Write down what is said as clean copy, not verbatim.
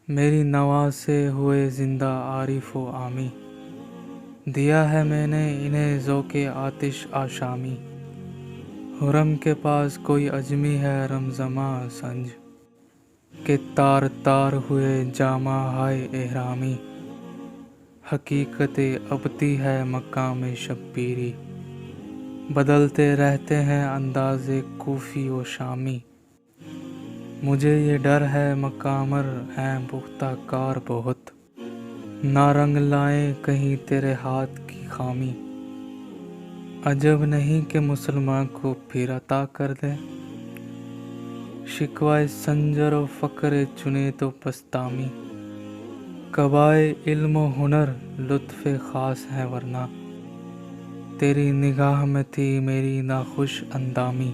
मेरी नवा से हुए जिंदा आरिफ व आमी। दिया है मैंने इन्हें ज़ौक़े आतिश आशामी। हुरम के पास कोई अजमी है रमज़मा संज के तार तार हुए जामा हाय एहरामी। हकीकत अबती है मकाम शब्बीरी, बदलते रहते हैं अंदाज़े कूफ़ी व शामी। मुझे ये डर है मकामर हैं पुख्ता कार बहुत, ना रंग लाएं कहीं तेरे हाथ की खामी। अजब नहीं कि मुसलमान को फिर अता कर दे, शिकवाए संजर व फ़क्र चुने तो पस्तामी। कबाए इल्म व हुनर लुत्फ़े ख़ास है वरना, तेरी निगाह में थी मेरी नाखुश अंदामी।